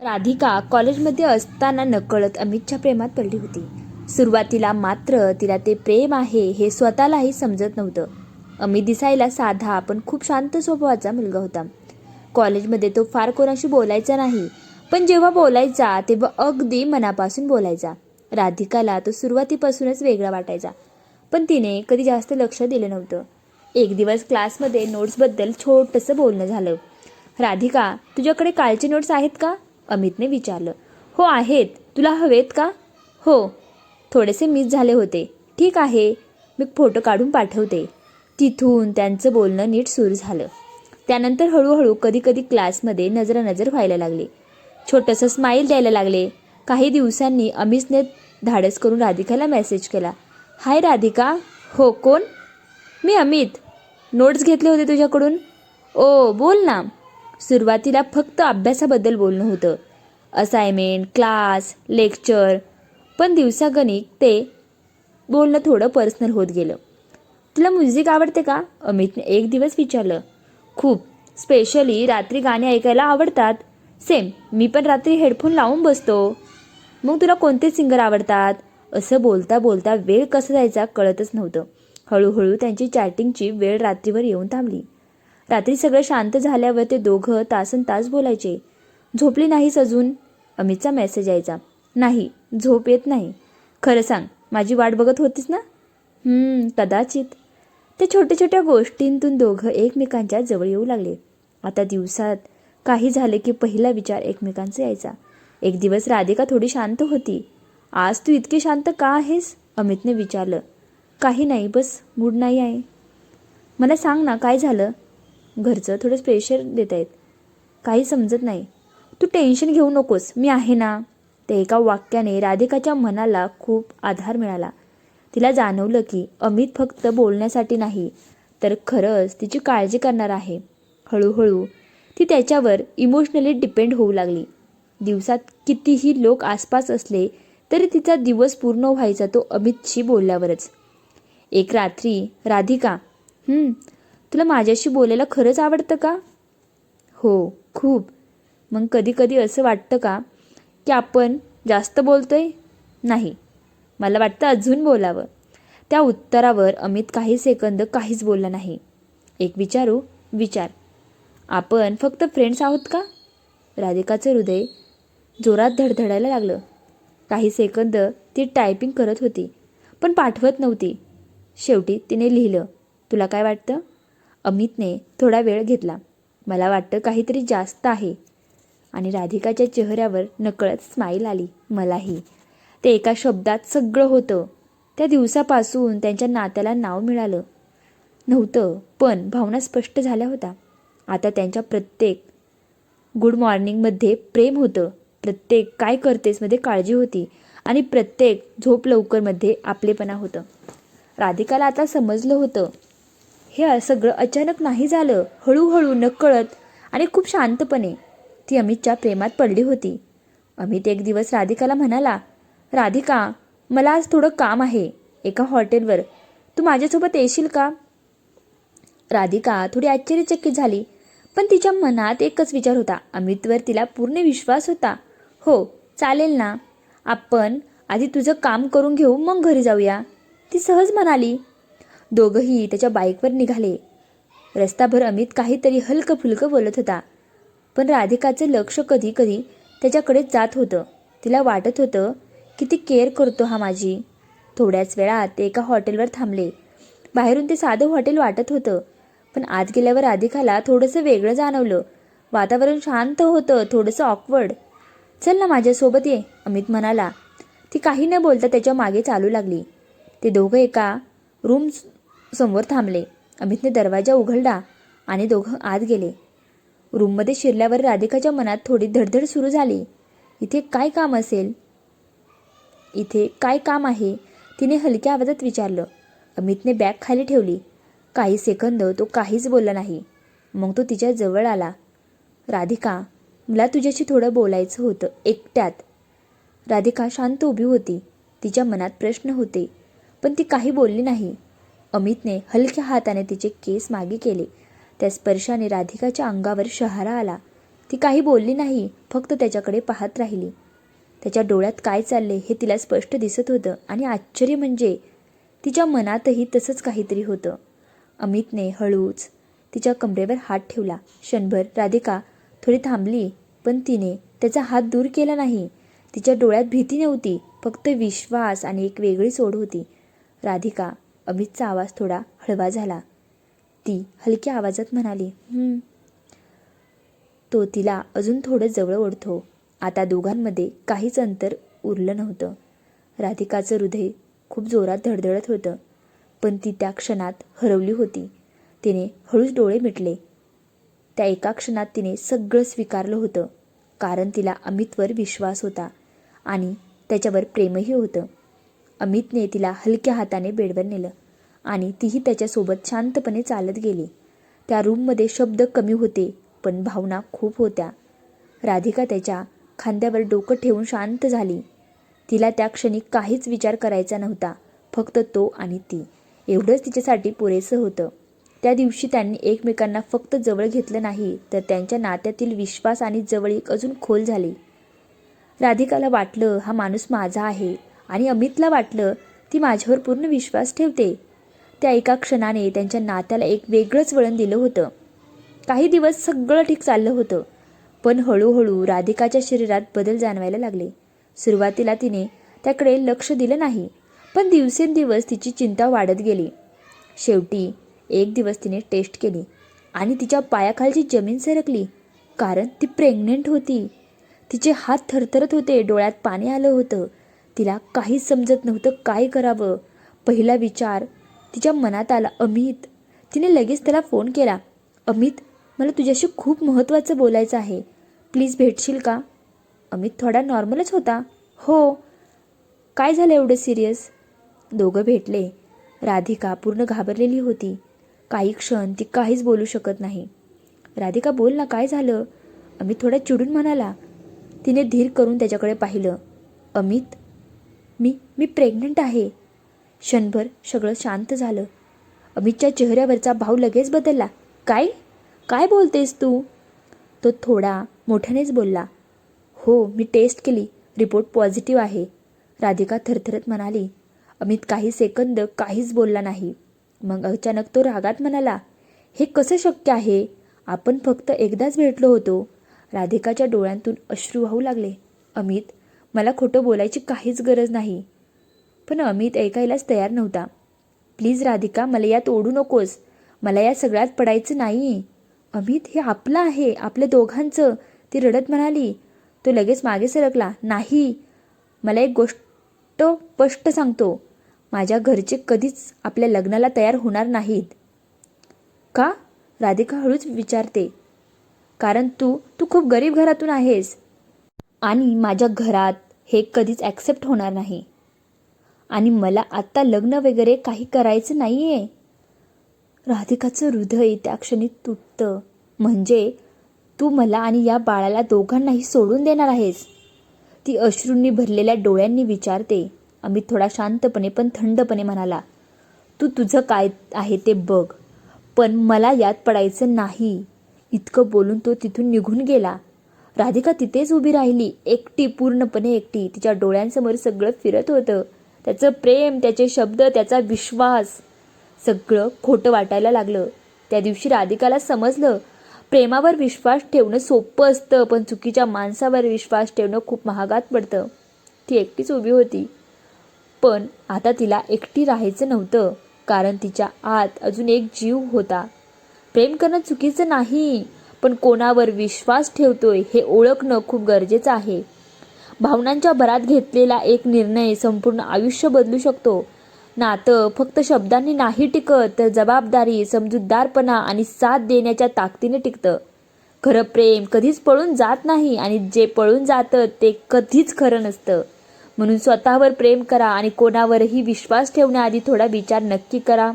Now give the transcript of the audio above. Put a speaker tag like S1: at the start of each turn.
S1: राधिका कॉलेजमध्ये असताना नकळत अमितच्या प्रेमात पडली होती. सुरुवातीला मात्र तिला ते प्रेम आहे हे स्वतःलाही समजत नव्हतं. अमित दिसायला साधा पण खूप शांत स्वभावाचा मुलगा होता. कॉलेजमध्ये तो फार कोणाशी बोलायचा नाही, पण जेव्हा बोलायचा तेव्हा अगदी मनापासून बोलायचा. राधिकाला तो सुरुवातीपासूनच वेगळा वाटायचा, पण तिने कधी जास्त लक्ष दिलं नव्हतं. एक दिवस क्लासमध्ये नोट्सबद्दल छोटंसं बोलणं झालं. राधिका, तुझ्याकडे कालचे नोट्स आहेत का? अमितने विचारलं. हो आहेत. तुला हवेत का? हो, थोडेसे मिस झाले होते. ठीक आहे, मी फोटो काढून पाठवते. तिथून त्यांचं बोलणं नीट सुरू झालं. त्यानंतर हळूहळू कधीकधी क्लासमध्ये नजरानजर व्हायला लागले. छोटंसं स्माईल द्यायला लागले. काही दिवसांनी अमितने धाडस करून राधिकाला मेसेज केला. हाय राधिका. हो, कोण? मी अमित. नोट्स घेतले होते तुझ्याकडून. ओ, बोल ना. सुरुवातीला फक्त अभ्यासाबद्दल बोलणं होतं, असाइनमेंट, क्लास, लेक्चर. पण दिवसागणिक ते बोलणं थोडं पर्सनल होत गेलं. तुला म्युझिक आवडते का? अमितने एक दिवस विचारलं. खूप, स्पेशली रात्री गाणी ऐकायला आवडतात. सेम, मी पण रात्री हेडफोन लावून बसतो. मग तुला कोणते सिंगर आवडतात? असं बोलता बोलता वेळ कसा जायचा कळतच नव्हतं. हळूहळू त्यांची चॅटिंगची वेळ रात्रीवर येऊन थांबली. रात्री सगळं शांत झाल्यावर ते दोघं तासन तास बोलायचे. झोपली नाहीस अजून? अमितचा मेसेज यायचा. नाही, झोप येत नाही. खरं सांग, माझी वाट बघत होतीस ना? कदाचित. त्या छोट्या छोट्या गोष्टींतून दोघं एकमेकांच्या जवळ येऊ लागले. आता दिवसात काही झाले की पहिला विचार एकमेकांचा यायचा. एक दिवस राधिका थोडी शांत होती. आज तू इतकी शांत का आहेस? अमितने विचारलं. काही नाही, बस मूड नाही आहे. मला सांग ना, काय झालं? घरचं थोडं प्रेशर देत आहेत. काही समजत नाही. तू टेन्शन घेऊ नकोस, मी आहे ना. ते एका वाक्याने राधिकाच्या मनाला खूप आधार मिळाला. तिला जाणवलं की अमित फक्त बोलण्यासाठी नाही, तर खरंच तिची काळजी करणार आहे. हळूहळू ती त्याच्यावर इमोशनली डिपेंड होऊ लागली. दिवसात कितीही लोक आसपास असले तरी तिचा दिवस पूर्ण व्हायचा तो अमितशी बोलल्यावरच. एक रात्री, राधिका, तुला माझ्याशी बोलायला खरंच आवडतं का? हो, खूप. मग कधी कधी असं वाटतं का की आपण जास्त बोलतोय? नाही, मला वाटतं अजून बोलावं. त्या उत्तरावर अमित काही सेकंद काहीच बोलला नाही. एक विचारू? विचार. आपण फक्त फ्रेंड्स आहोत का? राधिकाचं हृदय जोरात धडधडायला लागलं. काही सेकंद ती टायपिंग करत होती, पण पाठवत नव्हती. शेवटी तिने लिहिलं. तुला काय वाटतं? अमितने थोडा वेळ घेतला. मला वाटतं काहीतरी जास्त आहे. आणि राधिकाच्या चेहऱ्यावर नकळत स्माईल आली. मलाही. ते एका शब्दात सगळं होतं. त्या दिवसापासून त्यांच्या नात्याला नाव मिळालं नव्हतं, पण भावना स्पष्ट झाल्या होत्या. आता त्यांच्या प्रत्येक गुड मॉर्निंगमध्ये प्रेम होतं, प्रत्येक काय करतेसमध्ये काळजी होती, आणि प्रत्येक झोप लवकरमध्ये आपलेपणा होतं. राधिकाला आता समजलं होतं, हे सगळं अचानक नाही झालं. हळूहळू, नकळत आणि खूप शांतपणे ती अमितच्या प्रेमात पडली होती. अमित एक दिवस राधिकाला म्हणाला. राधिका, मला आज थोडं काम आहे एका हॉटेलवर. तू माझ्यासोबत येशील का? राधिका थोडी आश्चर्यचकित झाली, पण तिच्या मनात एकच विचार होता. अमितवर तिला पूर्ण विश्वास होता. हो, चालेल ना. आपण आधी तुझं काम करून घेऊ, मग घरी जाऊया, ती सहज म्हणाली. दोघंही त्याच्या बाईकवर निघाले. रस्ताभर अमित काहीतरी हलकं फुलकं बोलत होता, पण राधिकाचं लक्ष कधी कधी त्याच्याकडेच जात होतं. तिला वाटत होतं किती केअर करतो हा माझी. थोड्याच वेळात ते एका हॉटेलवर थांबले. बाहेरून ते साधं हॉटेल वाटत होतं, पण आत गेल्यावर राधिकाला थोडंसं वेगळं जाणवलं. वातावरण शांत होतं, थोडंसं ऑकवर्ड. चल ना, माझ्यासोबत ये, अमित म्हणाला. ती काही न बोलता त्याच्या मागे चालू लागली. ते दोघं एका रूम समोर थांबले. अमितने दरवाजा उघडला आणि दोघं आत गेले. रूममध्ये शिरल्यावर राधिकाच्या मनात थोडी धडधड सुरू झाली. इथे काय काम असेल? इथे काय काम आहे? तिने हलक्या आवाजात विचारलं. अमितने बॅग खाली ठेवली. काही सेकंद तो काहीच बोलला नाही. मग तो तिच्या जवळ आला. राधिका, मला तुझ्याशी थोडं बोलायचं होतं, एकट्यात. राधिका शांत उभी होती. तिच्या मनात प्रश्न होते, पण ती काही बोलली नाही. अमितने हलक्या हाताने तिचे केस मागे केले. त्या स्पर्शाने राधिकाच्या अंगावर शहारा आला. ती काही बोलली नाही, फक्त त्याच्याकडे पाहत राहिली. त्याच्या डोळ्यात काय चालले हे तिला स्पष्ट दिसत होतं आणि आश्चर्य म्हणजे तिच्या मनातही तसंच काहीतरी होतं. अमितने हळूच तिच्या कमरेवर हात ठेवला. क्षणभर राधिका थोडी थांबली, पण तिने त्याचा हात दूर केला नाही. तिच्या डोळ्यात भीती नव्हती, फक्त विश्वास आणि एक वेगळीच ओढ होती. राधिका. अमितचा आवाज थोडा हळवा झाला. ती हलक्या आवाजात म्हणाली, तो तिला अजून थोडं जवळ ओढतो. आता दोघांमध्ये काहीच अंतर उरलं नव्हतं. राधिकाचं हृदय खूप जोरात धडधडत होतं, पण ती त्या क्षणात हरवली होती. तिने हळूच डोळे मिटले. त्या एका क्षणात तिने सगळं स्वीकारलं होतं, कारण तिला अमितवर विश्वास होता आणि त्याच्यावर प्रेमही होतं. अमितने तिला हलक्या हाताने बेडवर नेलं आणि तीही त्याच्यासोबत शांतपणे चालत गेली. त्या रूममध्ये शब्द कमी होते, पण भावना खूप होत्या. राधिका त्याच्या खांद्यावर डोकं ठेवून शांत झाली. तिला त्या क्षणी काहीच विचार करायचा नव्हता, फक्त तो आणि ती एवढंच तिच्यासाठी पुरेसं होतं. त्या दिवशी त्यांनी एकमेकांना फक्त जवळ घेतलं नाही, तर त्यांच्या नात्यातील विश्वास आणि जवळीक अजून खोल झाली. राधिकाला वाटलं हा माणूस माझा आहे आणि अमितला वाटलं ती माझ्यावर पूर्ण विश्वास ठेवते. त्या एका क्षणाने त्यांच्या नात्याला एक वेगळंच वळण दिलं होतं. काही दिवस सगळं ठीक चाललं होतं, पण हळूहळू राधिकाच्या शरीरात बदल जाणवायला लागले. सुरुवातीला तिने त्याकडे लक्ष दिलं नाही, पण दिवसेंदिवस तिची चिंता वाढत गेली. शेवटी एक दिवस तिने टेस्ट केली आणि तिच्या पायाखालची जमीन सरकली, कारण ती प्रेग्नेंट होती. तिचे हात थरथरत होते, डोळ्यात पाणी आलं होतं. तिला काहीच समजत नव्हतं काय करावं. पहिला विचार तिच्या मनात आला, अमित. तिने लगेच त्याला फोन केला. अमित, मला तुझ्याशी खूप महत्त्वाचं बोलायचं आहे, प्लीज भेटशील का? अमित थोडा नॉर्मलच होता. हो. काय झालं एवढं सिरियस? दोघं भेटले. राधिका पूर्ण घाबरलेली होती. काही क्षण ती काहीच बोलू शकत नाही. राधिका, बोल ना, काय झालं? अमित थोडा चिडून म्हणाला. तिने धीर करून त्याच्याकडे पाहिलं. अमित, मी प्रेग्नंट आहे. क्षणभर सगळं शांत झालं. अमितच्या चेहऱ्यावरचा भाव लगेच बदलला. काय बोलतेस तू? तो थोडा मोठ्यानेच बोलला. हो, मी टेस्ट केली, रिपोर्ट पॉझिटिव्ह आहे. राधिका थरथरत म्हणाली. अमित काही सेकंद काहीच बोलला नाही. मग अचानक तो रागात म्हणाला, हे कसं शक्य आहे? आपण फक्त एकदाच भेटलो होतो. राधिकाच्या डोळ्यांतून अश्रू वाहू लागले. अमित, मला खोटं बोलायची काहीच गरज नाही. पण अमित ऐकायलाच तयार नव्हता. प्लीज राधिका, मला यात ओढू नकोस. मला या सगळ्यात पडायचं नाही. अमित, हे आपलं आहे, आपल्या दोघांचं, ती रडत म्हणाली. तो लगेच मागे सरकला. नाही, मला एक गोष्ट स्पष्ट सांगतो, माझ्या घरचे कधीच आपल्या लग्नाला तयार होणार नाहीत. का? राधिका हळूच विचारते. कारण तू खूप गरीब घरातून आहेस आणि माझ्या घरात हे कधीच ॲक्सेप्ट होणार नाही. आणि मला आत्ता लग्न वगैरे काही करायचं नाही आहे. राधिकाचं हृदय त्या क्षणी तुटतं. म्हणजे तू मला आणि या बाळाला दोघांनाही सोडून देणार आहेस? ती अश्रूंनी भरलेल्या डोळ्यांनी विचारते. अमित थोडा शांतपणे पण थंडपणे म्हणाला, तू तुझं काय आहे ते बघ, पण मला यात पडायचं नाही. इतकं बोलून तो तिथून निघून गेला. राधिका तिथेच उभी राहिली, एकटी, पूर्णपणे एकटी. तिच्या डोळ्यांसमोर सगळं फिरत होतं. त्याचं प्रेम, त्याचे शब्द, त्याचा विश्वास, सगळं खोटं वाटायला लागलं. त्या दिवशी राधिकाला समजलं, प्रेमावर विश्वास ठेवणं सोपं असतं, पण चुकीच्या माणसावर विश्वास ठेवणं खूप महागात पडतं. ती एकटीच उभी होती, पण आता तिला एकटी राहायचं नव्हतं, कारण तिच्या आत अजून एक जीव होता. प्रेम करणं चुकीचं नाही, पण कोणावर विश्वास ठेवतोय हे ओळखणं खूप गरजेचं आहे. भावनांच्या भरात घेतलेला एक निर्णय संपूर्ण आयुष्य बदलू शकतो. नातं फक्त शब्दांनी नाही टिकत, तर जबाबदारी, समजूतदारपणा आणि साथ देण्याच्या ताकदीने टिकतं. खरं प्रेम कधीच पळून जात नाही आणि जे पळून जातं ते कधीच खरं नसतं. म्हणून स्वतःवर प्रेम करा आणि कोणावरही विश्वास ठेवण्याआधी थोडा विचार नक्की करा.